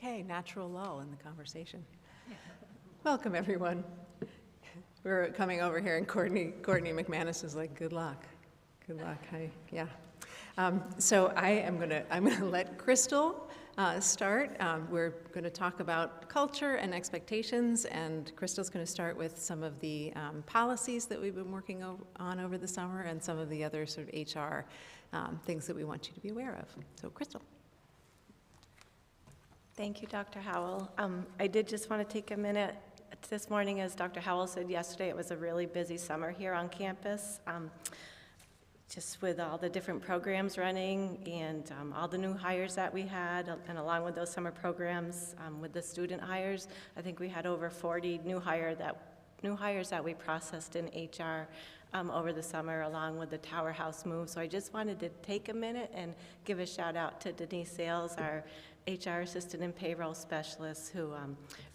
Okay, natural lull in the conversation. Welcome, everyone. We're coming over here, and Courtney McManus is like, "Good luck, good luck." Hi, yeah. So I'm gonna let Crystal start. We're going to talk about culture and expectations, and Crystal's going to start with some of the policies that we've been working on over the summer, and some of the other sort of HR things that we want you to be aware of. So, Crystal. Thank you, Dr. Howell. I did just want to take a minute this morning. As Dr. Howell said yesterday, it was a really busy summer here on campus, just with all the different programs running and all the new hires that we had, and along with those summer programs with the student hires, I think we had over 40 new hires that we processed in HR over the summer, along with the Tower House move. So I just wanted to take a minute and give a shout out to Denise Sales, our HR assistant and payroll specialist, who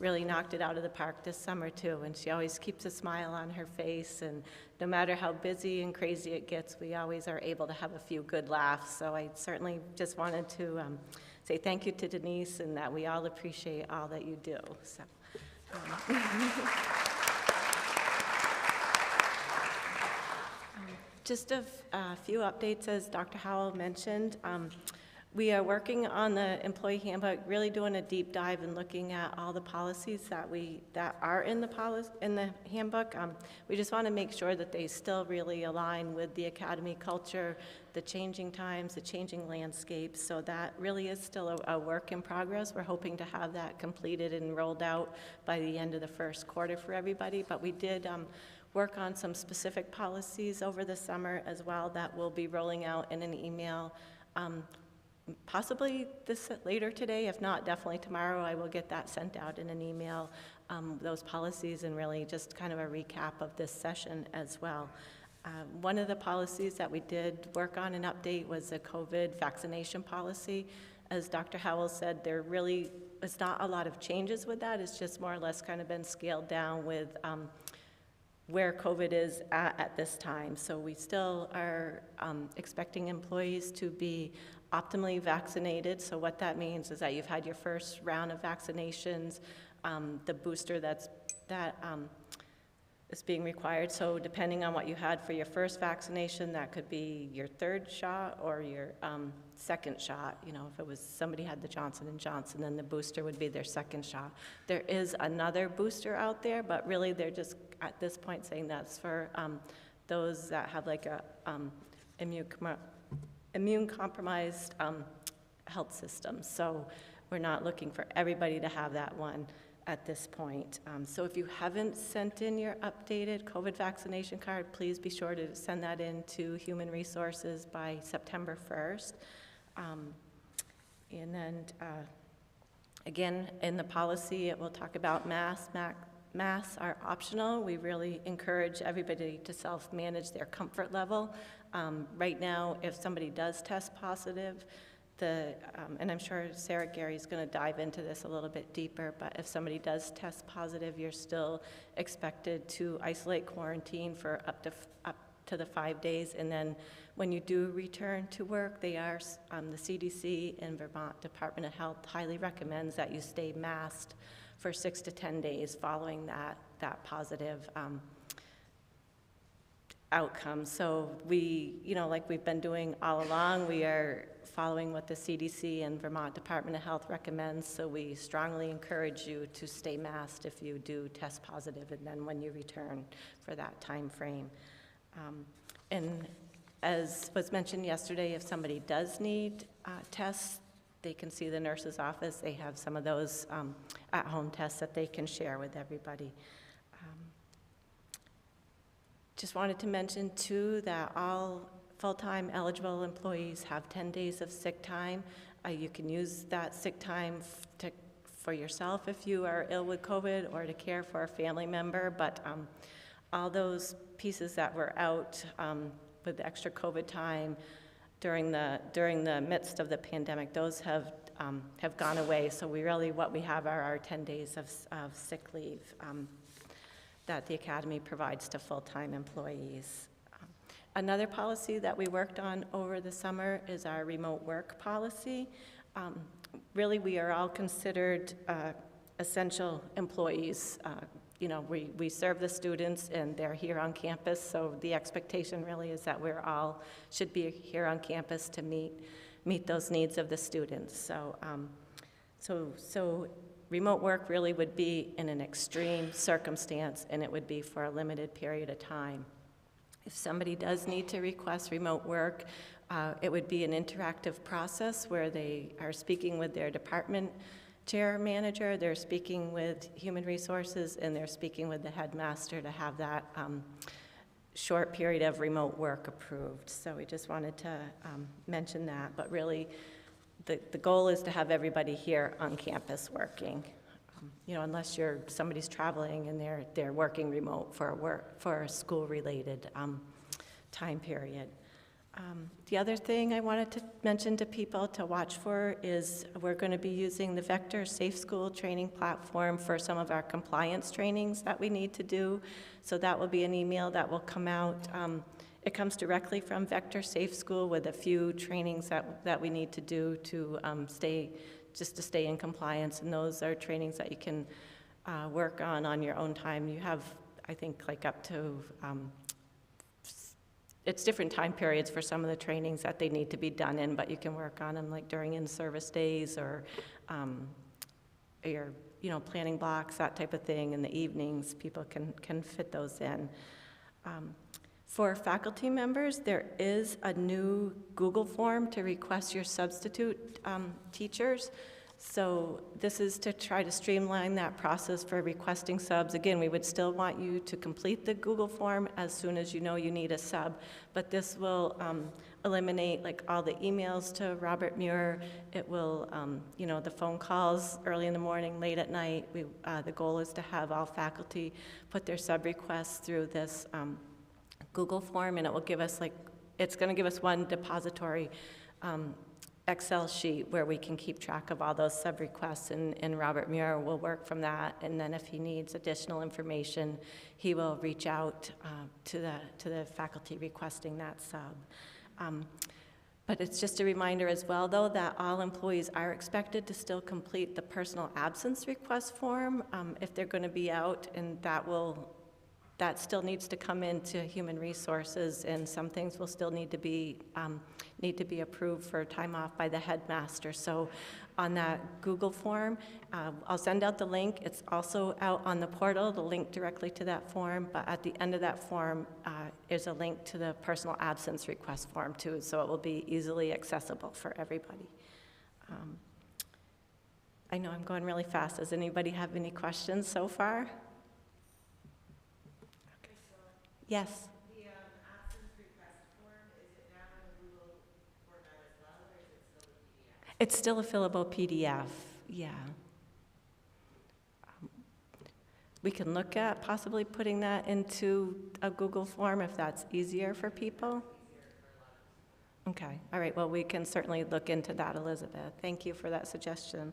really knocked it out of the park this summer too. And she always keeps a smile on her face, and no matter how busy and crazy it gets, we always are able to have a few good laughs. So I certainly just wanted to say thank you to Denise, and that we all appreciate all that you do. So. Just a few updates, as Dr. Howell mentioned. We are working on the employee handbook, really doing a deep dive and looking at all the policies that are in the handbook. We just want to make sure that they still really align with the academy culture, the changing times, the changing landscape. So that really is still a work in progress. We're hoping to have that completed and rolled out by the end of the first quarter for everybody. But we did work on some specific policies over the summer as well that we'll be rolling out in an email. Possibly later today, if not, definitely tomorrow. I will get that sent out in an email, those policies, and really just kind of a recap of this session as well. One of the policies that we did work on and update was the COVID vaccination policy. As Dr. Howell said, there really is not a lot of changes with that. It's just more or less kind of been scaled down with where COVID is at this time. So we still are expecting employees to be optimally vaccinated. So what that means is that you've had your first round of vaccinations, the booster that is being required. So depending on what you had for your first vaccination, that could be your third shot or your second shot. You know, if it was somebody had the Johnson & Johnson, then the booster would be their second shot. There is another booster out there, but really they're just at this point saying that's for those that have like a immune-compromised health system. So we're not looking for everybody to have that one at this point. So if you haven't sent in your updated COVID vaccination card, please be sure to send that in to Human Resources by September 1st. And then again, in the policy, it will talk about masks are optional. We really encourage everybody to self-manage their comfort level. Right now, if somebody does test positive, and I'm sure Sarah Gary's going to dive into this a little bit deeper, but if somebody does test positive, you're still expected to isolate, quarantine for up to the 5 days, and then when you do return to work, they are the CDC and Vermont Department of Health highly recommends that you stay masked for 6 to 10 days following that positive outcome. So we, like we've been doing all along, we are following what the CDC and Vermont Department of Health recommends, so we strongly encourage you to stay masked if you do test positive, and then when you return for that time frame. And as was mentioned yesterday, if somebody does need tests, they can see the nurse's office. They have some of those at-home tests that they can share with everybody. Just wanted to mention, too, that all full-time eligible employees have 10 days of sick time. You can use that sick time for yourself if you are ill with COVID or to care for a family member, but all those pieces that were out with extra COVID time during the midst of the pandemic, those have gone away. So what we have are our 10 days of sick leave that the Academy provides to full-time employees. Another policy that we worked on over the summer is our remote work policy. Really, we are all considered essential employees. You know, we serve the students and they're here on campus, so the expectation really is that we're all should be here on campus to meet those needs of the students. So remote work really would be in an extreme circumstance, and it would be for a limited period of time. If somebody does need to request remote work, it would be an interactive process where they are speaking with their department chair manager, they're speaking with human resources, and they're speaking with the headmaster to have that short period of remote work approved. So we just wanted to mention that, but really the goal is to have everybody here on campus working. You know, unless somebody's traveling and they're working remote for a school-related time period. The other thing I wanted to mention to people to watch for is we're going to be using the Vector Safe School training platform for some of our compliance trainings that we need to do. So that will be an email that will come out. It comes directly from Vector Safe School with a few trainings that we need to do to stay in compliance, and those are trainings that you can work on your own time. You have, I think, like up to it's different time periods for some of the trainings that they need to be done in, but you can work on them like during in-service days or your, you know, planning blocks, that type of thing. In the evenings, people can fit those in. For faculty members, there is a new Google form to request your substitute teachers. So this is to try to streamline that process for requesting subs. Again, we would still want you to complete the Google form as soon as you know you need a sub, but this will eliminate like all the emails to Robert Muir. It will, you know, the phone calls early in the morning, late at night. The goal is to have all faculty put their sub requests through this Google form, and it will give us it's going to give us one depository Excel sheet where we can keep track of all those sub requests, and Robert Muir will work from that. And then if he needs additional information, he will reach out to the faculty requesting that sub. But it's just a reminder as well, though, that all employees are expected to still complete the personal absence request form if they're going to be out, and that still needs to come into human resources, and some things will still need to be approved for time off by the headmaster. So on that Google form, I'll send out the link. It's also out on the portal, the link directly to that form, but at the end of that form is a link to the personal absence request form too, so it will be easily accessible for everybody. I know I'm going really fast. Does anybody have any questions so far? Yes. The absence request form, is it now in a Google format as well, or is it still a PDF? It's still a fillable PDF, yeah. We can look at possibly putting that into a Google form if that's easier for people. Okay, all right, well, we can certainly look into that, Elizabeth. Thank you for that suggestion.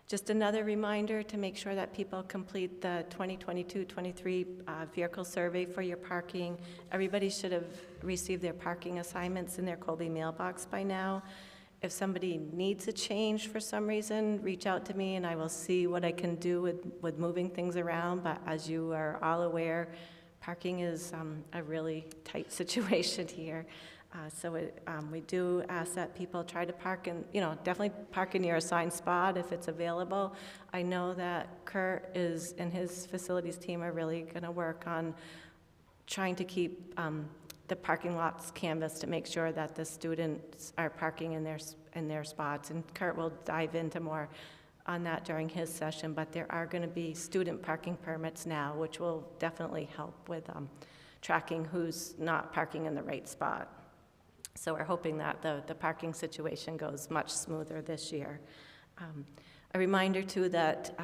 Just another reminder to make sure that people complete the 2022-23 vehicle survey for your parking. Everybody should have received their parking assignments in their Colby mailbox by now. If somebody needs a change for some reason, reach out to me and I will see what I can do with moving things around. But as you are all aware, parking is a really tight situation here. So we do ask that people try to park in, definitely park in your assigned spot if it's available. I know that Kurt and his facilities team are really going to work on trying to keep the parking lots canvassed to make sure that the students are parking in their spots. And Kurt will dive into more on that during his session, but there are going to be student parking permits now, which will definitely help with tracking who's not parking in the right spot. So we're hoping that the parking situation goes much smoother this year. A reminder too that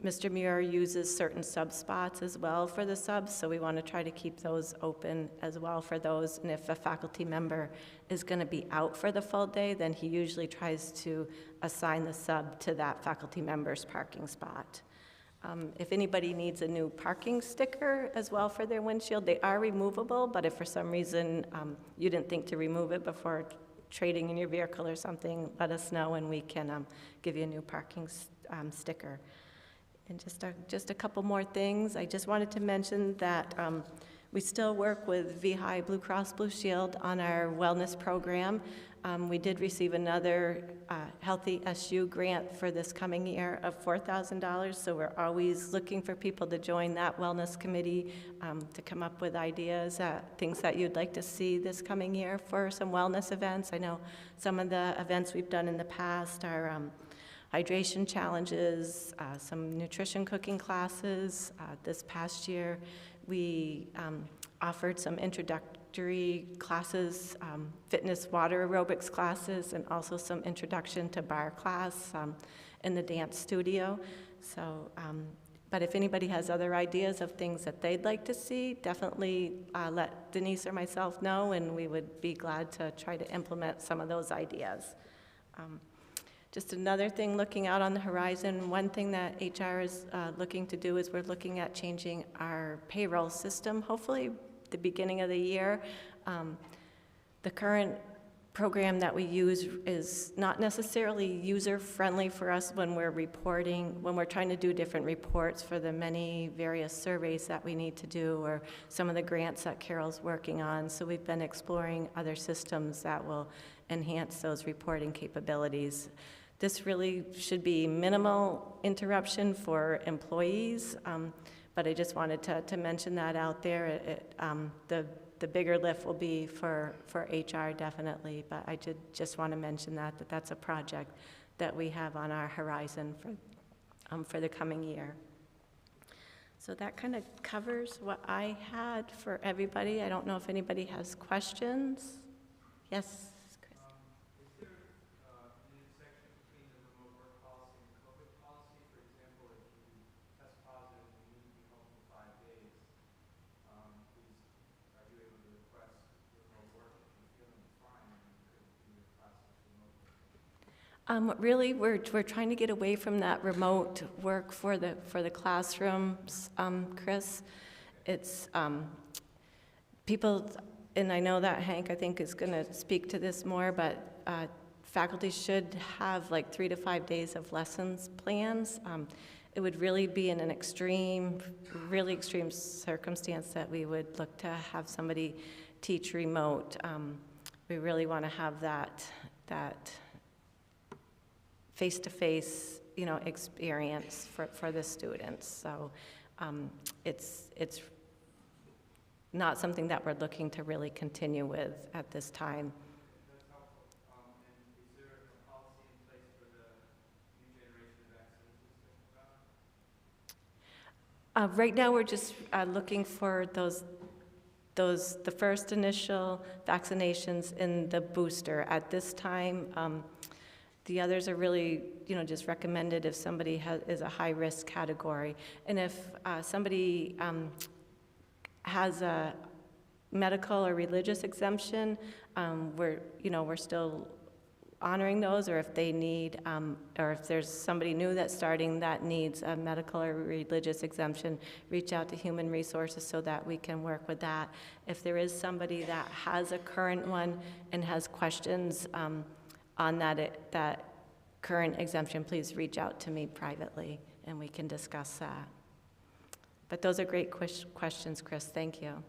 Mr. Muir uses certain sub spots as well for the subs, so we want to try to keep those open as well for those. And if a faculty member is going to be out for the full day, then he usually tries to assign the sub to that faculty member's parking spot. If anybody needs a new parking sticker as well for their windshield, they are removable, but if for some reason you didn't think to remove it before trading in your vehicle or something, let us know and we can give you a new parking sticker. And just a couple more things. I just wanted to mention that we still work with VHI Blue Cross Blue Shield on our wellness program. We did receive another Healthy SU grant for this coming year of $4,000, so we're always looking for people to join that wellness committee to come up with ideas, things that you'd like to see this coming year for some wellness events. I know some of the events we've done in the past are hydration challenges, some nutrition cooking classes. This past year, we offered some introductory classes, fitness water aerobics classes, and also some introduction to bar class in the dance studio. So, but if anybody has other ideas of things that they'd like to see, definitely let Denise or myself know, and we would be glad to try to implement some of those ideas. Just another thing looking out on the horizon, one thing that HR is looking to do is we're looking at changing our payroll system, hopefully the beginning of the year. The current program that we use is not necessarily user-friendly for us when we're reporting, when we're trying to do different reports for the many various surveys that we need to do, or some of the grants that Carol's working on. So we've been exploring other systems that will enhance those reporting capabilities. This really should be minimal interruption for employees, but I just wanted to mention that out there. The bigger lift will be for HR, definitely, but I just want to mention that that's a project that we have on our horizon for the coming year. So that kind of covers what I had for everybody. I don't know if anybody has questions. Yes? Really, we're trying to get away from that remote work for the classrooms, Chris. It's people, and I know that Hank, I think, is going to speak to this more, but faculty should have like 3 to 5 days of lessons plans. It would really be in an really extreme circumstance that we would look to have somebody teach remote. We really want to have that face-to-face, experience for the students. So it's not something that we're looking to really continue with at this time. That's helpful. And is there a policy in place for the new generation of vaccines you're speaking about? Right now, we're just looking for the first initial vaccinations in the booster. At this time, the others are really, just recommended if somebody is a high-risk category. And if somebody has a medical or religious exemption, we're still honoring those, or if they need, or if there's somebody new that's starting that needs a medical or religious exemption, reach out to Human Resources so that we can work with that. If there is somebody that has a current one and has questions on that current exemption, please reach out to me privately and we can discuss that. But those are great questions, Chris. Thank you.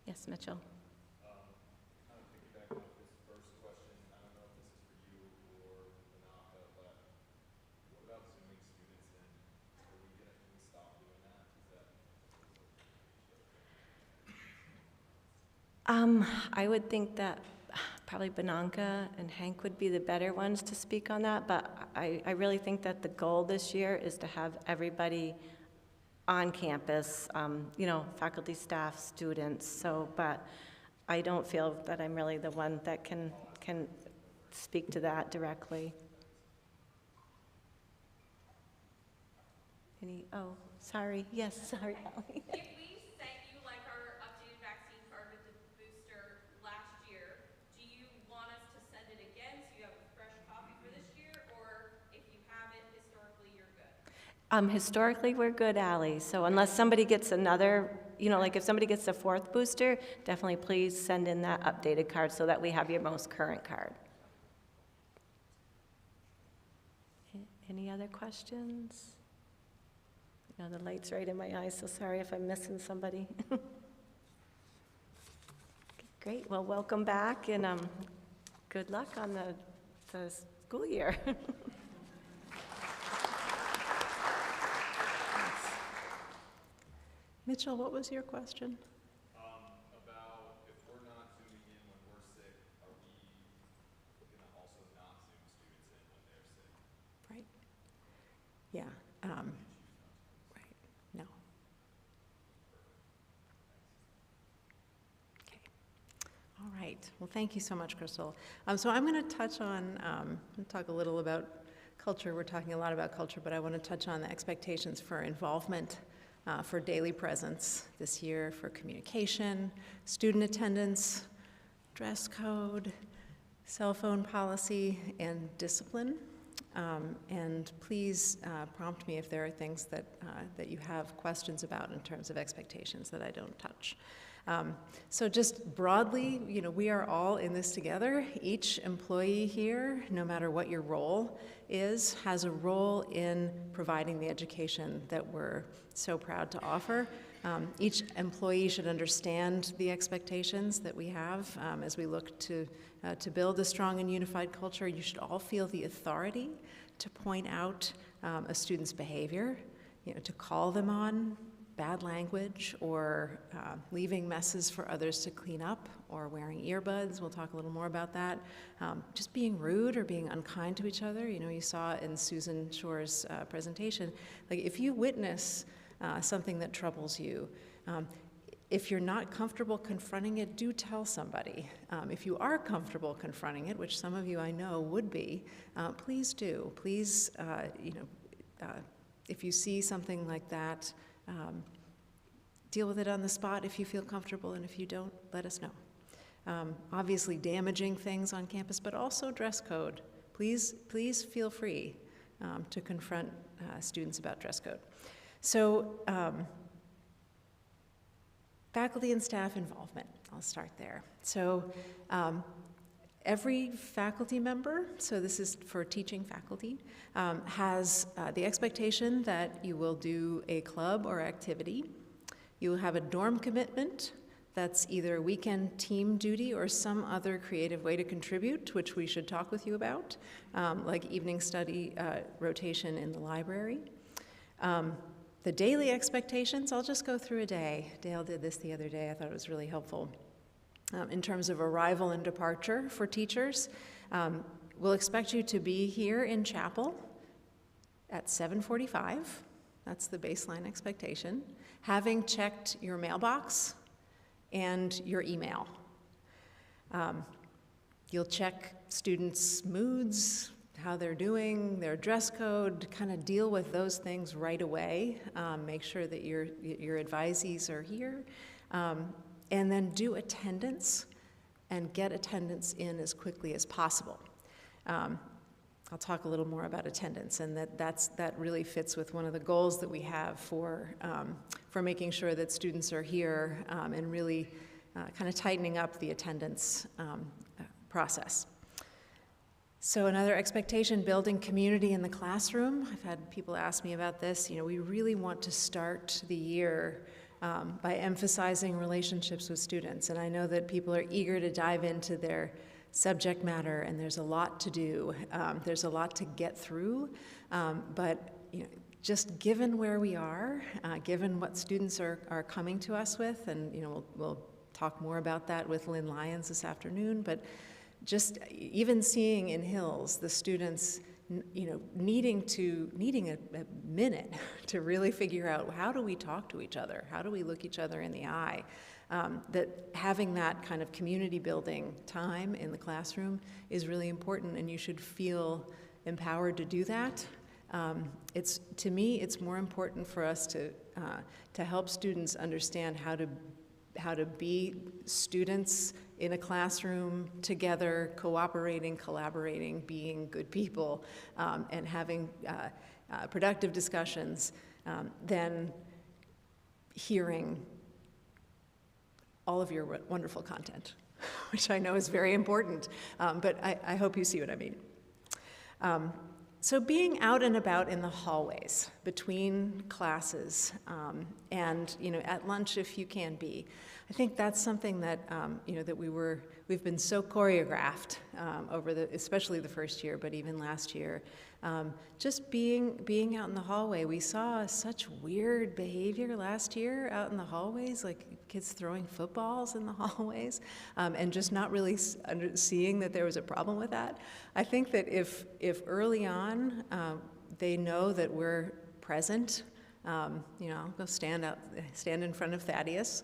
Yes, Mitchell. Kind of piggybacking off this first question, I don't know if this is for you or Banaka, but what about Zooming students in? Can we stop doing that? I would think that probably Bananka and Hank would be the better ones to speak on that, but I really think that the goal this year is to have everybody on campus, faculty, staff, students. So, but I don't feel that I'm really the one that can speak to that directly. Oh, sorry. Yes, sorry, Allie. If we sent you like our updated vaccine card with the booster last year, do you want us to send it again so you have a fresh copy for this year, or if you have it historically, you're good? Historically, we're good, Allie. So unless somebody gets another, like if somebody gets the 4th booster, definitely please send in that updated card so that we have your most current card. Any other questions? The light's right in my eyes, so sorry if I'm missing somebody. Great, well, welcome back, and good luck on the school year. Mitchell, what was your question? About if we're not zooming in when we're sick, are we going to also not zoom students in when they're sick? Right. Yeah. Right. No. Okay. All right. Well, thank you so much, Crystal. So I'm going to touch on, talk a little about culture. We're talking a lot about culture, but I want to touch on the expectations for involvement, for daily presence this year, for communication, student attendance, dress code, cell phone policy, and discipline. And please prompt me if there are things that you have questions about in terms of expectations that I don't touch. So just broadly, we are all in this together. Each employee here, no matter what your role is, has a role in providing the education that we're so proud to offer. Each employee should understand the expectations that we have as we look to build a strong and unified culture. You should all feel the authority to point out a student's behavior, to call them on bad language or leaving messes for others to clean up or wearing earbuds. We'll talk a little more about that. Just being rude or being unkind to each other. You saw in Susan Shore's presentation, like if you witness something that troubles you, if you're not comfortable confronting it, do tell somebody. If you are comfortable confronting it, which some of you I know would be, please do. Please, if you see something like that, deal with it on the spot if you feel comfortable, and if you don't, let us know. Obviously damaging things on campus, but also dress code. Please feel free to confront students about dress code. So, faculty and staff involvement, I'll start there. So every faculty member, so this is for teaching faculty, has the expectation that you will do a club or activity. You will have a dorm commitment that's either weekend team duty or some other creative way to contribute, which we should talk with you about, like evening study rotation in the library. The daily expectations, I'll just go through a day. Dale did this the other day. I thought it was really helpful. In terms of arrival and departure for teachers, we'll expect you to be here in chapel at 7:45. That's the baseline expectation. Having checked your mailbox and your email. You'll check students' moods, how they're doing, their dress code, kind of deal with those things right away. Make sure that your advisees are here. And then do attendance and get attendance in as quickly as possible. I'll talk a little more about attendance, and that really fits with one of the goals that we have for making sure that students are here and really kind of tightening up the attendance process. So another expectation, building community in the classroom. I've had people ask me about this. We really want to start the year by emphasizing relationships with students. And I know that people are eager to dive into their subject matter, and there's a lot to do. There's a lot to get through, but just given where we are, given what students are coming to us with, and we'll talk more about that with Lynn Lyons this afternoon, but just even seeing in Hills the students needing a minute to really figure out, how do we talk to each other? How do we look each other in the eye? That having that kind of community building time in the classroom is really important, and you should feel empowered to do that. To me, it's more important for us to help students understand how to be students in a classroom together, cooperating, collaborating, being good people, and having productive discussions, than hearing all of your wonderful content, which I know is very important, but I hope you see what I mean. So being out and about in the hallways between classes, and at lunch if you can be, I think that's something that that we've been so choreographed over especially the first year, but even last year. Just being out in the hallway, we saw such weird behavior last year out in the hallways, like kids throwing footballs in the hallways, and just not really seeing that there was a problem with that. I think that if early on they know that we're present, I'll go stand in front of Thaddeus.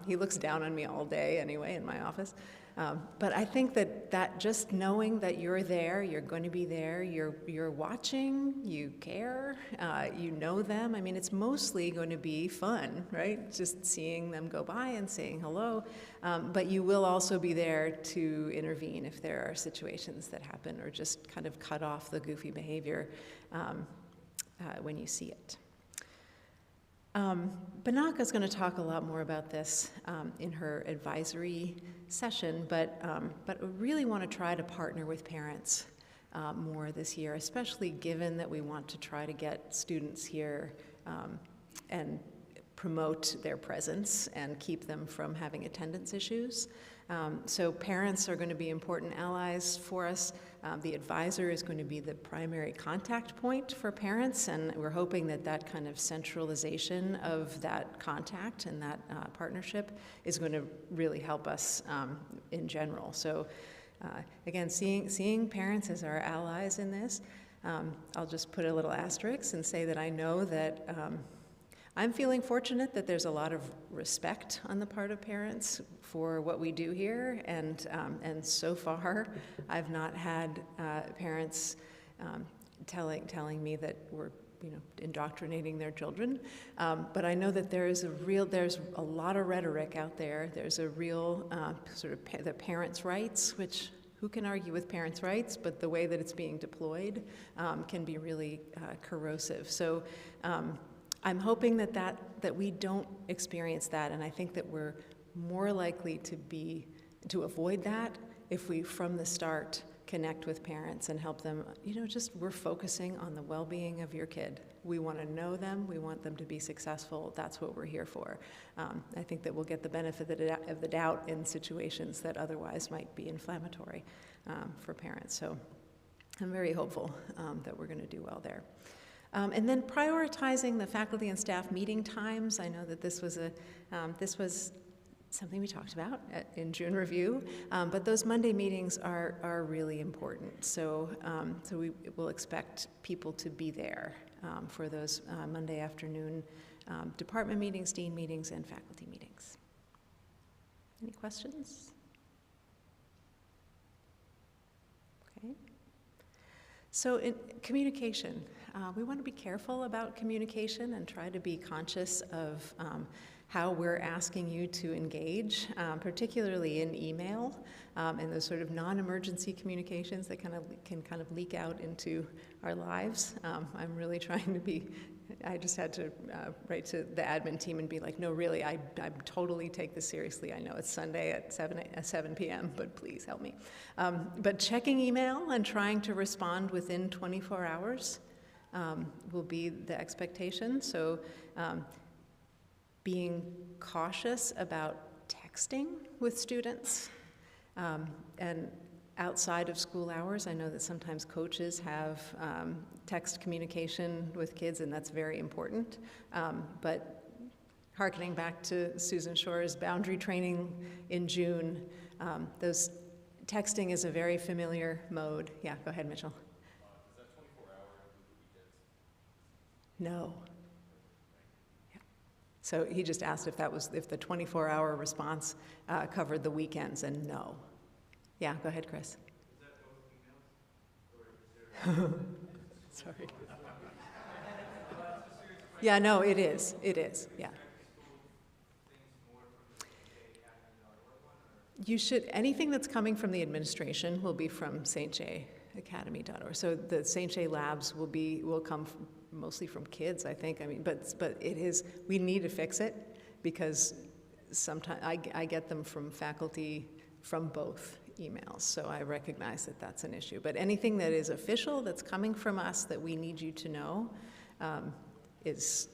He looks down on me all day anyway in my office. But I think that just knowing that you're there, you're going to be there, you're watching, you care, you know them. I mean, it's mostly going to be fun, right? Just seeing them go by and saying hello. But you will also be there to intervene if there are situations that happen, or just kind of cut off the goofy behavior when you see it. Banaka's going to talk a lot more about this in her advisory session, but I really want to try to partner with parents more this year, especially given that we want to try to get students here and promote their presence and keep them from having attendance issues. So parents are going to be important allies for us. The advisor is going to be the primary contact point for parents, and we're hoping that kind of centralization of that contact and that partnership is going to really help us in general. So again, seeing parents as our allies in this, I'll just put a little asterisk and say that I know that I'm feeling fortunate that there's a lot of respect on the part of parents for what we do here, and so far I've not had parents telling me that we're indoctrinating their children, but I know that there's a lot of rhetoric out there. There's a real sort of the parents' rights, which who can argue with parents' rights, but the way that it's being deployed can be really corrosive. So. I'm hoping that we don't experience that, and I think that we're more likely to avoid that if we, from the start, connect with parents and help them, we're focusing on the well-being of your kid. We want to know them, we want them to be successful, that's what we're here for. I think that we'll get the benefit of the doubt in situations that otherwise might be inflammatory for parents. So I'm very hopeful that we're going to do well there. And then prioritizing the faculty and staff meeting times. I know that this was something we talked about in June review, but those Monday meetings are really important. So we will expect people to be there for those Monday afternoon department meetings, dean meetings, and faculty meetings. Any questions? Okay. So in communication. We want to be careful about communication and try to be conscious of how we're asking you to engage, particularly in email and those sort of non-emergency communications that can kind of leak out into our lives. I'm really trying to be. I just had to write to the admin team and be like, no, really, I totally take this seriously. I know it's Sunday at 7 p.m., but please help me. But checking email and trying to respond within 24 hours will be the expectation. So being cautious about texting with students and outside of school hours. I know that sometimes coaches have text communication with kids, and that's very important. But hearkening back to Susan Shore's boundary training in June, those texting is a very familiar mode. Yeah, go ahead, Mitchell. Is that 24-hour include the weekends? No. Yeah. So he just asked if the 24-hour response covered the weekends, and no. Yeah, go ahead, Chris. Is that both emails? Or is there... Sorry. Yeah, no, it is. It is, yeah. You should, anything that's coming from the administration will be from stjacademy.org. So the St. J labs will come mostly from kids, I think. I mean, but it is, we need to fix it because sometimes I get them from faculty from both emails, so I recognize that that's an issue. But anything that is official, that's coming from us, that we need you to know, is,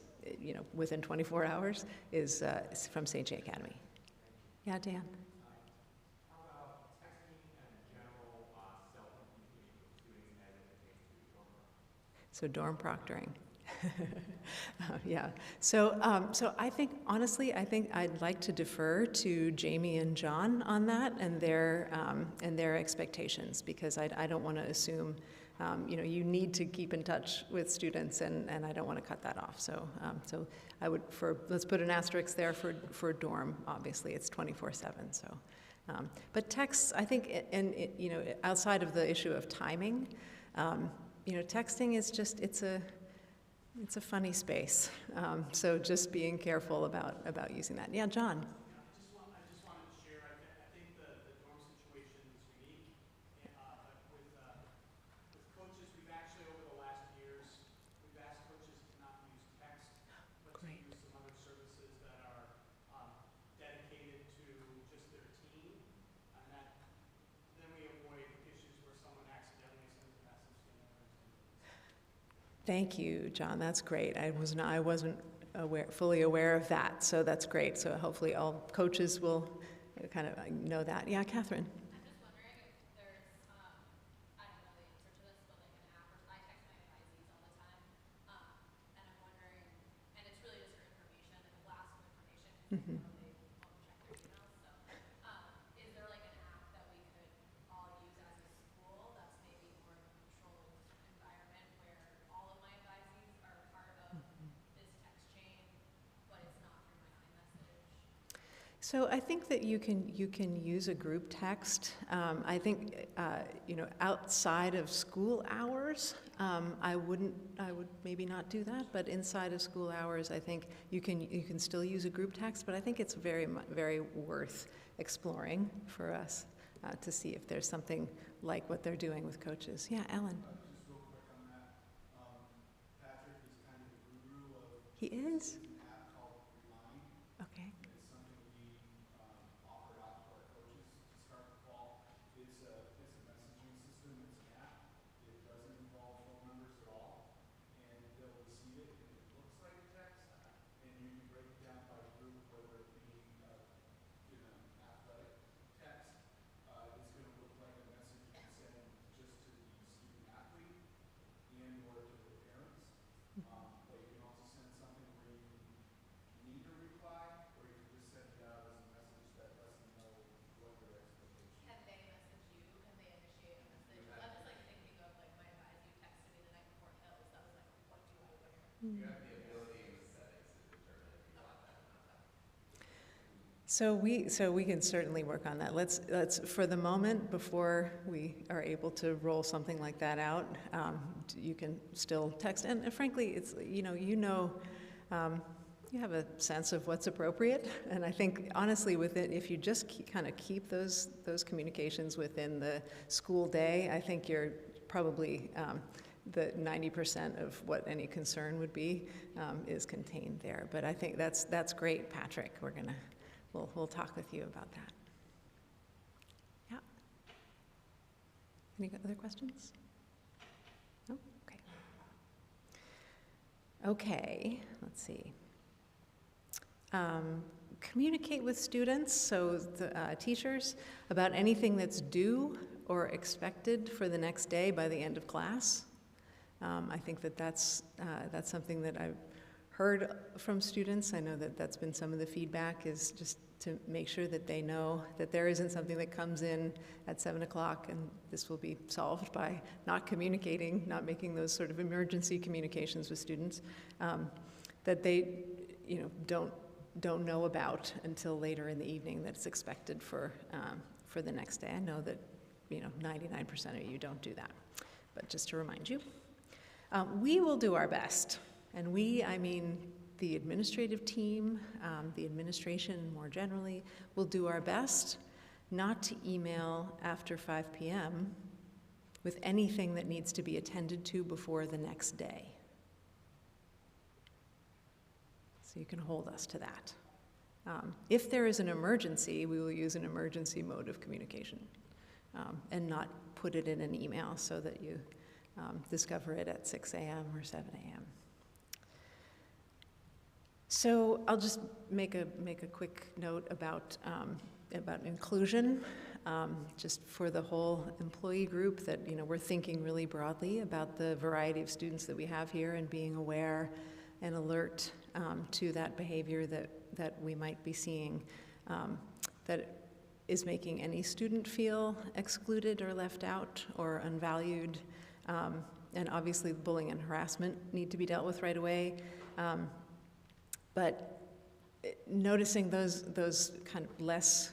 within 24 hours, is from St. J Academy. Yeah, Dan? How about texting and general self-communication with students as it pertains to dorm proctoring? So dorm proctoring. Yeah. So I think, honestly, I'd like to defer to Jamie and John on that and their expectations, because I don't want to assume, you need to keep in touch with students, and I don't want to cut that off. So I would, let's put an asterisk there for dorm. Obviously, it's 24/7. So, but texts, I think, and outside of the issue of timing, texting is just, it's a funny space. So just being careful about using that. Yeah, John. I just wanted to share, I think the dorm situation is unique, but with coaches, we've actually, over the last years, we've asked coaches to not use text, but Great. to use some other services that are dedicated to just their team, and then we avoid issues where someone accidentally sends a message to another team. Thank you, John. That's great. I wasn't fully aware of that, so that's great. So hopefully all coaches will kind of know that. Yeah, Catherine. I'm just wondering if there's, I don't know the answer to this, but like an app, or I text my advisees all the time, and I'm wondering, and it's really just for information, and a blast of information, Mhm. they won't check their emails, so, is there like an app that we could all use as a school that's maybe more of a controlled environment where all of my advisees are part of this text chain, but it's not through my iMessage? So I think that you can use a group text. I think outside of school hours, I would maybe not do that. But inside of school hours, I think you can still use a group text. But I think it's very worth exploring for us to see if there's something like what they're doing with coaches. Yeah, Ellen. Just real quick on that, Patrick is kind of the guru of. He is? An app called Remind. Okay. It's something we offered out to our coaches to start the fall. It's a messaging system. It's an app. It doesn't involve phone numbers at all, and they'll receive it, and it looks like text, and you can break it down by group, whether it be in an athletic text. It's going to look like a message you can send just to the student athlete and or to their parents. But you can also send something where you need a reply, or you can just send it out as a message that lets them know what their expectations are. Can they message you? Can they initiate a message? 'Cause I'm just like thinking of like my advisee who texted me the night before Hills. That was like, what do I wear? You have the ability in the settings to determine if you want that or not. So we can certainly work on that. Let's for the moment, before we are able to roll something like that out, you can still text. And frankly, it's you have a sense of what's appropriate. And I think honestly, if you just kind of keep those communications within the school day, I think you're probably the 90% of what any concern would be is contained there. But I think that's great, Patrick. We'll talk with you about that. Yeah. Any other questions? No? Okay. Okay, let's see. Communicate with students, so the teachers, about anything that's due or expected for the next day by the end of class. I think that's something that I've heard from students. I know that that's been some of the feedback, is just to make sure that they know that there isn't something that comes in at 7 o'clock, and this will be solved by not communicating, not making those sort of emergency communications with students, that they don't know about until later in the evening that it's expected for the next day. I know that 99% of you don't do that, but just to remind you. We will do our best, and I mean the administrative team, the administration more generally, will do our best not to email after 5 p.m. with anything that needs to be attended to before the next day. So you can hold us to that. If there is an emergency, we will use an emergency mode of communication and not put it in an email so that you discover it at 6 a.m. or 7 a.m. So I'll just make a quick note about inclusion, just for the whole employee group, that we're thinking really broadly about the variety of students that we have here and being aware and alert to that behavior that we might be seeing that is making any student feel excluded or left out or unvalued. And obviously bullying and harassment need to be dealt with right away. But noticing those kind of less,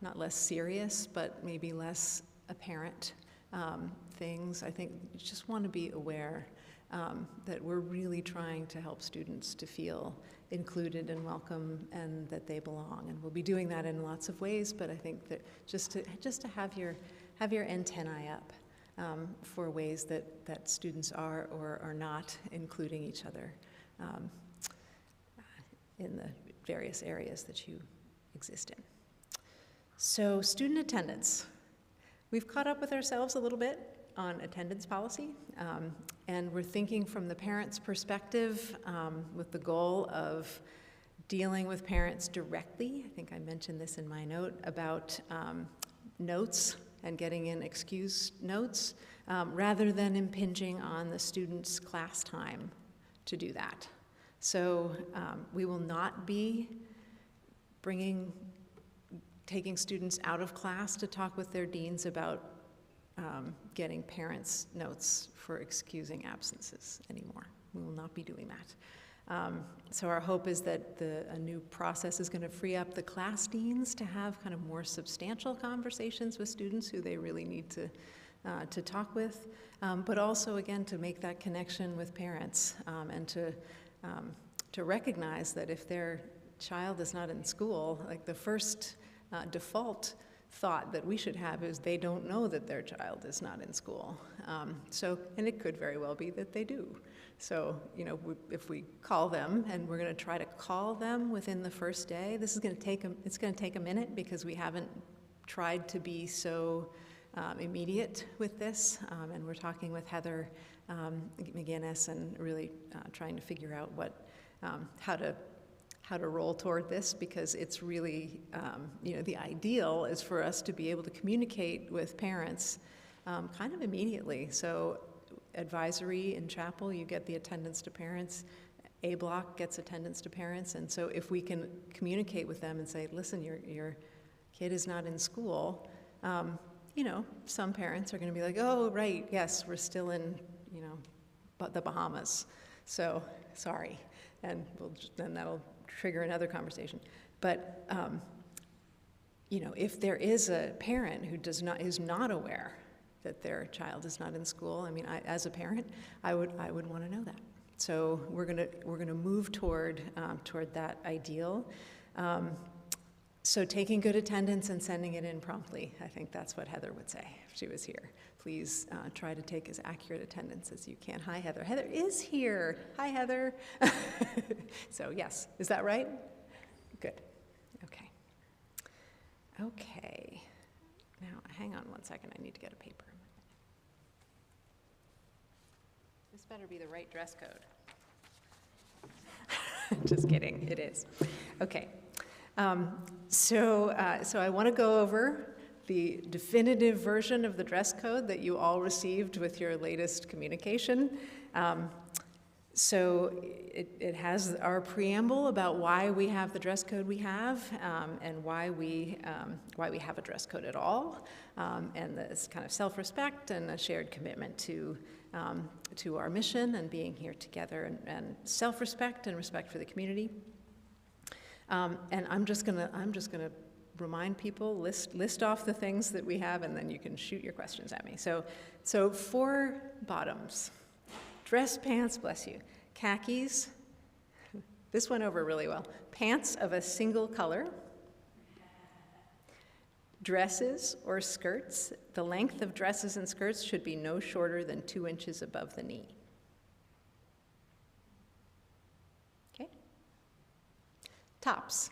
not less serious, but maybe less apparent things, I think you just want to be aware that we're really trying to help students to feel included and welcome and that they belong. And we'll be doing that in lots of ways, but I think that just to have your antennae up for ways that students are or are not including each other in the various areas that you exist in. So student attendance. We've caught up with ourselves a little bit on attendance policy, and we're thinking from the parents' perspective with the goal of dealing with parents directly. I think I mentioned this in my note about notes and getting in excuse notes rather than impinging on the student's class time to do that. So we will not be taking students out of class to talk with their deans about getting parents' notes for excusing absences anymore. We will not be doing that. So our hope is that a new process is going to free up the class deans to have kind of more substantial conversations with students who they really need to talk with, but also, again, to make that connection with parents and to recognize that if their child is not in school, like the first default thought that we should have is they don't know that their child is not in school. And it could very well be that they do. So, if we call them, and we're going to try to call them within the first day, it's going to take a minute because we haven't tried to be so immediate with this, and we're talking with Heather McGinnis and really trying to figure out how to roll toward this, because it's really, the ideal is for us to be able to communicate with parents kind of immediately. So advisory in chapel, you get the attendance to parents. A block gets attendance to parents. And so if we can communicate with them and say, listen, your kid is not in school, some parents are going to be like, oh, right, yes, we're still in, the Bahamas. So sorry. And then that'll trigger another conversation. But if there is a parent who is not aware that their child is not in school, as a parent, I would want to know that. So we're gonna move toward that ideal. So taking good attendance and sending it in promptly, I think that's what Heather would say if she was here. Please try to take as accurate attendance as you can. Hi, Heather. Heather is here. Hi, Heather. So yes, is that right? Good. Okay. Okay. Now, hang on one second. I need to get a paper. This better be the right dress code. Just kidding. It is. Okay. So I want to go over the definitive version of the dress code that you all received with your latest communication. So it has our preamble about why we have the dress code we have, and why we have a dress code at all, and this kind of self-respect and a shared commitment to our mission and being here together, and self-respect and respect for the community. And I'm just gonna remind people, list off the things that we have, and then you can shoot your questions at me. So 4 bottoms: dress pants, bless you, khakis. This went over really well. Pants of a single color. Dresses or skirts. The length of dresses and skirts should be no shorter than 2 inches above the knee. Tops,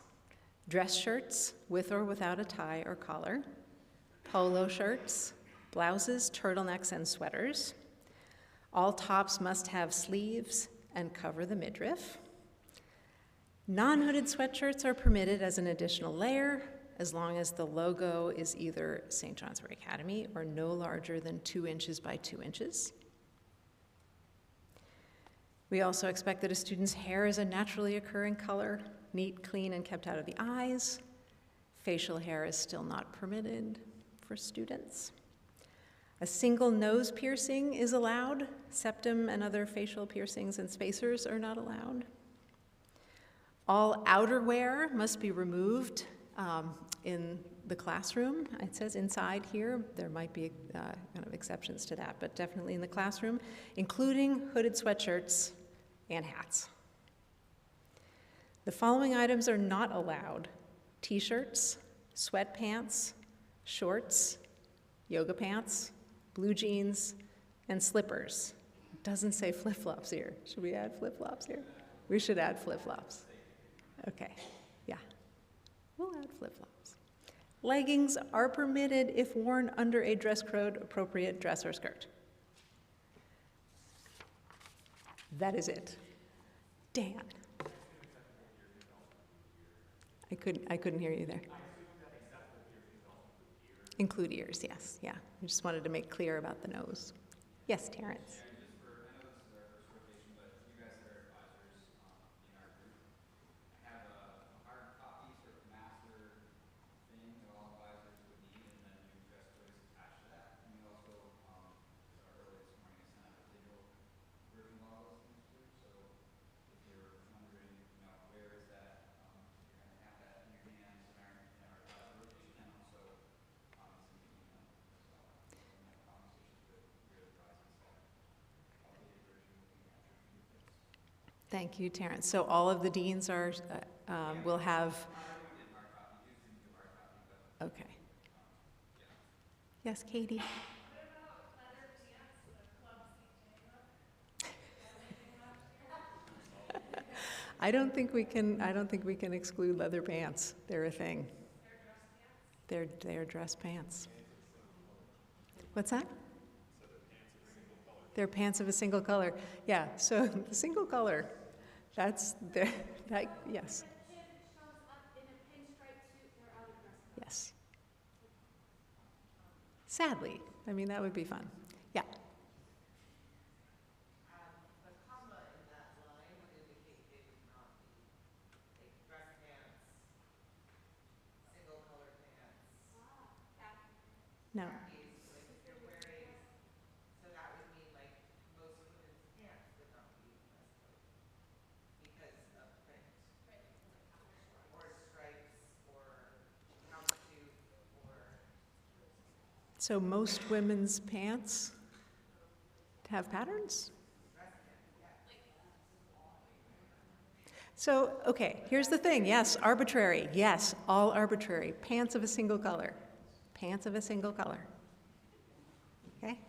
dress shirts with or without a tie or collar, polo shirts, blouses, turtlenecks, and sweaters. All tops must have sleeves and cover the midriff. Non-hooded sweatshirts are permitted as an additional layer as long as the logo is either St. Johnsbury Academy or no larger than 2 inches by 2 inches. We also expect that a student's hair is a naturally occurring color, neat, clean, and kept out of the eyes. Facial hair is still not permitted for students. A single nose piercing is allowed. Septum and other facial piercings and spacers are not allowed. All outerwear must be removed in the classroom. It says inside here. There might be kind of exceptions to that, but definitely in the classroom, including hooded sweatshirts and hats. The following items are not allowed: t-shirts, sweatpants, shorts, yoga pants, blue jeans, and slippers. It doesn't say flip-flops here. Should we add flip-flops here? We should add flip-flops. Okay, yeah, we'll add flip-flops. Leggings are permitted if worn under a dress code appropriate dress or skirt. That is it. Dan. I couldn't hear you there. Include ears, yes, yeah. I just wanted to make clear about the nose. Yes, Terrence. I know this is our first rotation, but you guys that are advisors in our group, I have a hard copy sort of master thing that all advisors would need, and then new dress codes attached to that. And we also, earlier this morning, I sent out a digital version of all those things too. So if you're wondering, where is that, you're going to have that in your hands in our advisor rotation, and also Thank you, Terrence. So all of the deans are, will have, okay. Yes, Katie? I don't think we can exclude leather pants. They're a thing. They're dress pants. What's that? They're pants of a single color. Yeah, so the single color, that's, yes. Yes. Sadly, I mean, that would be fun. Yeah. The comma in that line would indicate they would not be like dress pants, single color pants. No. Khakis, like if they're wearing, so that would mean like most women's pants would not be dress code because of print. Or stripes, or houndstooth, or. So most women's pants have patterns? So, okay, here's the thing. Yes, arbitrary. Yes, all arbitrary. Pants of a single color. Pants of a single color. Okay?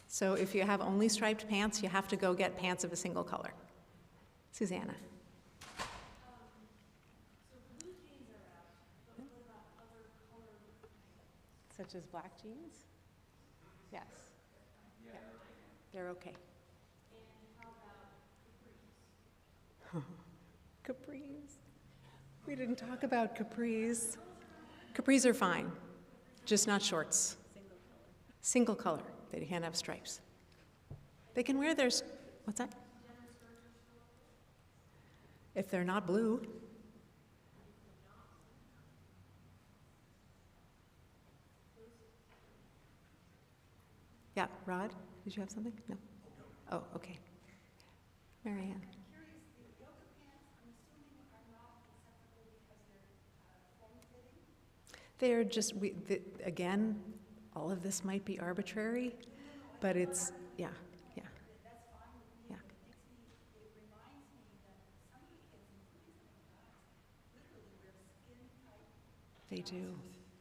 So if you have only striped pants, you have to go get pants of a single color. Susanna. Such as black jeans? Yes. Yeah. They're okay. And how about capris? Capris. We didn't talk about capris. Capris are fine, just not shorts. Single color. They can't have stripes. They can wear their, what's that? If they're not blue. Yeah, Rod, did you have something? No? Oh, okay. Mary Ann. Curious, the yoga pants, I'm assuming are not acceptable because they're form-fitting? They're just, again, all of this might be arbitrary, but it's, yeah, yeah. That's fine with me. Yeah. It reminds me that some of the kids, including some of the guys, literally wear skin-tight. They do.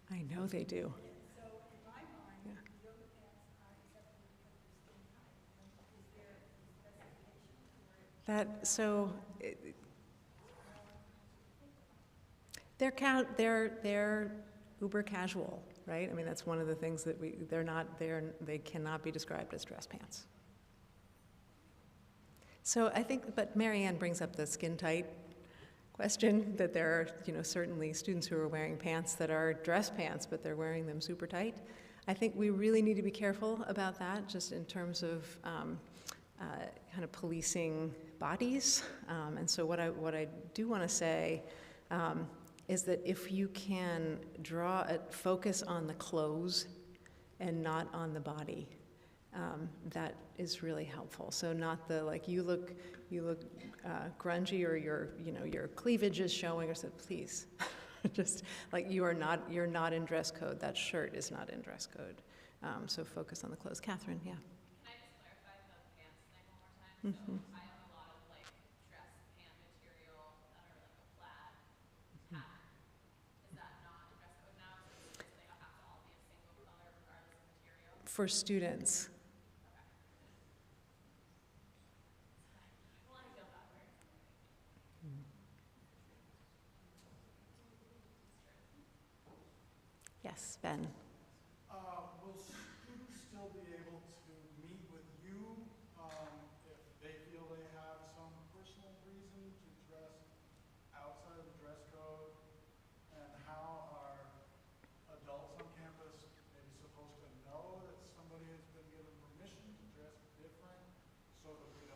I know they do. So in my mind, Yeah. yoga pants are acceptable because they're skin-tight. And is there a specification for it? They're uber casual, right? I mean, that's one of the things that they cannot be described as dress pants. So I think, but Mary Ann brings up the skin tight question, that there are, certainly students who are wearing pants that are dress pants, but they're wearing them super tight. I think we really need to be careful about that, just in terms of kind of policing bodies. And so what I do want to say is that if you can draw a focus on the clothes and not on the body, that is really helpful. So not the, like, you look grungy, or your cleavage is showing, or so, please. Just like you're not in dress code. That shirt is not in dress code. So focus on the clothes. Catherine, yeah. Can I just clarify the pants thing one more time? Mm-hmm. So I own a lot of like dress pant material that are like a plaid pattern. Is that not in dress code now? So they have to all be a single color regardless of material? For students. Well, I feel that way. Yes, Ben. Will students still be able to meet with you if they feel they have some personal reason to dress outside of the dress code? And how are adults on campus maybe supposed to know that somebody has been given permission to dress different, so that they're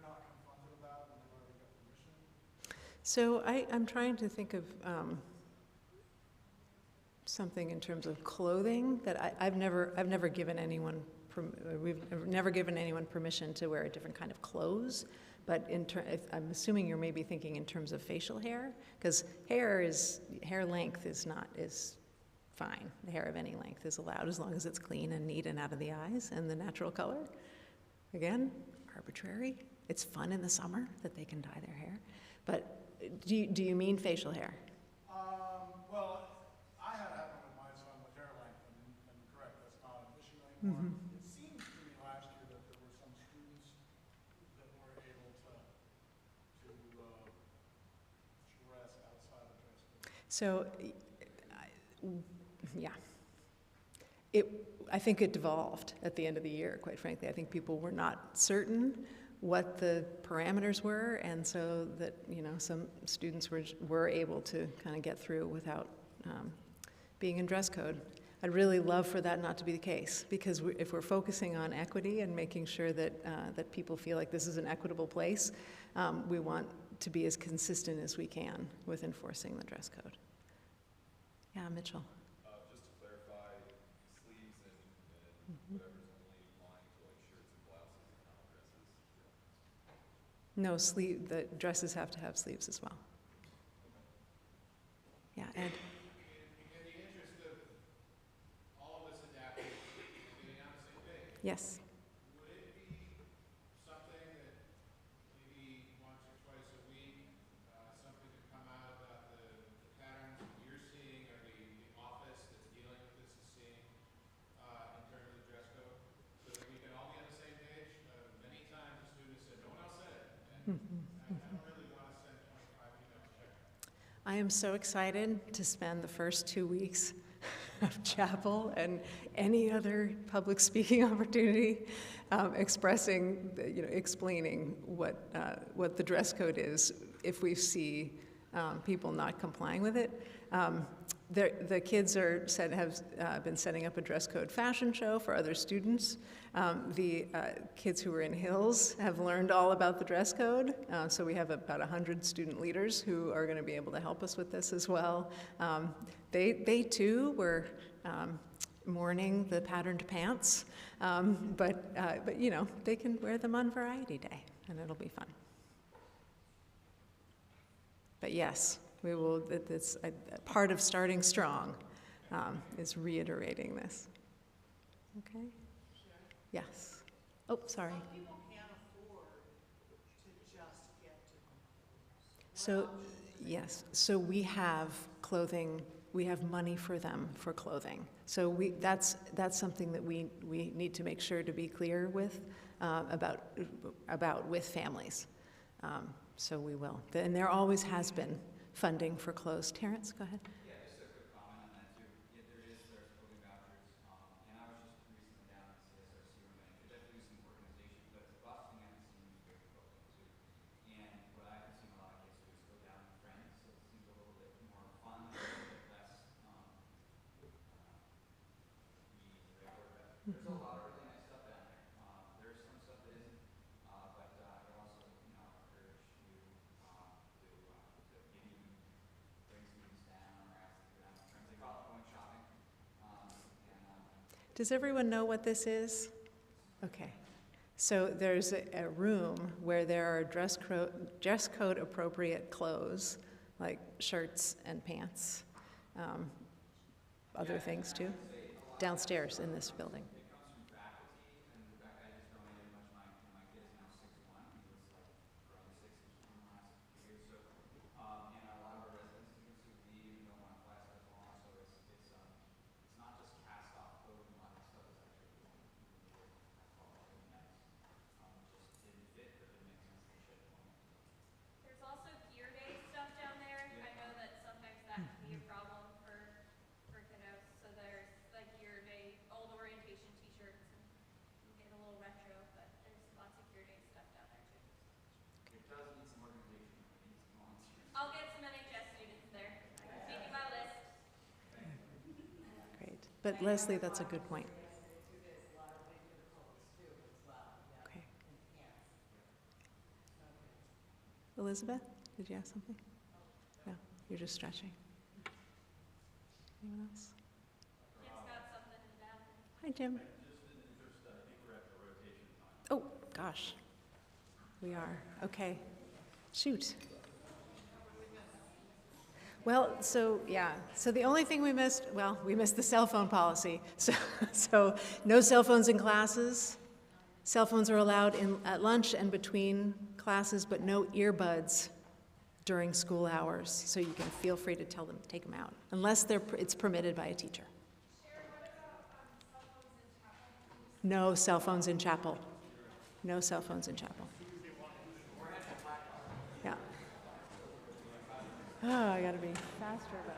not confronted about it when they've already got permission? So I'm trying to think of something in terms of clothing that I've never given anyone we've never given anyone permission to wear a different kind of clothes. But I'm assuming you're maybe thinking in terms of facial hair, because hair length is fine. The hair of any length is allowed as long as it's clean and neat and out of the eyes and the natural color. Again, arbitrary. It's fun in the summer that they can dye their hair. But do you mean facial hair? Well, I had happened with my son with hair length, and correct, that's not an issue anymore. Mm-hmm. It seems to me last year that there were some students that were able to dress outside of dress code. So, yeah. I think it devolved at the end of the year, quite frankly. I think people were not certain what the parameters were, and so that, some students were able to kind of get through without being in dress code. I'd really love for that not to be the case, because if we're focusing on equity and making sure that that people feel like this is an equitable place, we want to be as consistent as we can with enforcing the dress code. Yeah, Mitchell. Just to clarify, sleeves and whatever's only applying to like shirts and blouses and not dresses? No, the dresses have to have sleeves as well. Yeah, Ed. In the interest of all of us adapting and getting on the same page, Yes. would it be something that maybe once or twice a week, something could come out about the patterns that you're seeing, or the office that's dealing with this is seeing in terms of dress code, so that we can all be on the same page? Many times the students said, no one else said it, and I don't really want to send 25 emails checking. I am so excited to spend the first 2 weeks of chapel and any other public speaking opportunity explaining what the dress code is if we see people not complying with it. The kids have been setting up a dress code fashion show for other students. The kids who were in Hills have learned all about the dress code. So we have about 100 student leaders who are going to be able to help us with this as well. They too were mourning the patterned pants, but they can wear them on Variety Day, and it'll be fun. But yes, we will. It's part of starting strong is reiterating this. Okay. Yes. Oh, sorry. Some people can't afford to just get different clothes. So, yes. So we have clothing. We have money for them for clothing. So that's something that we need to make sure to be clear with about with families. So we will. And there always has been funding for clothes. Terrence, go ahead. Yeah, just a quick comment on that too. Yeah, there's clothing vouchers, and I was just recently down at the CSRC one night. Could definitely use some organization, but busting at the seams with clothing too. And what I've been seeing a lot of kids do is go down with friends, so it seems a little bit more fun, a little bit less easy, right? There's a lot of really nice stuff down there. There's some stuff that isn't, but I also, encourage you to maybe even bring students down or ask them to go down with friends. They call it going shopping. Does everyone know what this is? Okay. So there's a room where there are dress code appropriate clothes, like shirts and pants, other things too, downstairs in this building. It comes from faculty, and in fact, I just donated much. My kid is now 6'1". He was like probably 6 inches in the last few years. So, and a lot of our resident students who leave and don't want to fly as long. So it's not just cast off clothing. A lot of stuff is actually really quality and nice. Just didn't fit or didn't make sense to ship home. There's also gear day stuff down there. Yeah. I know that sometimes that can be a problem for kiddos. So there's like gear day, old orientation t-shirts, and you get a little retro, but there's lots of gear day stuff down there too. It does need some organization. It needs some volunteers. I'll get some NHS students there. I can feed you my list. Great. But Leslie, that's a good point. Okay. Elizabeth, did you have something? No, you're just stretching. Anyone else? Jim's got something in the bathroom. Hi, Jim. Just in interest, I think we're at the rotation time. Oh, gosh. We are. Okay. Shoot. Well, so, yeah. So the only thing we missed, we missed the cell phone policy. So no cell phones in classes. Cell phones are allowed at lunch and between classes, but no earbuds during school hours. So you can feel free to tell them, take them out, unless it's permitted by a teacher. No cell phones in chapel. No cell phones in chapel. Yeah. Oh, I gotta be faster about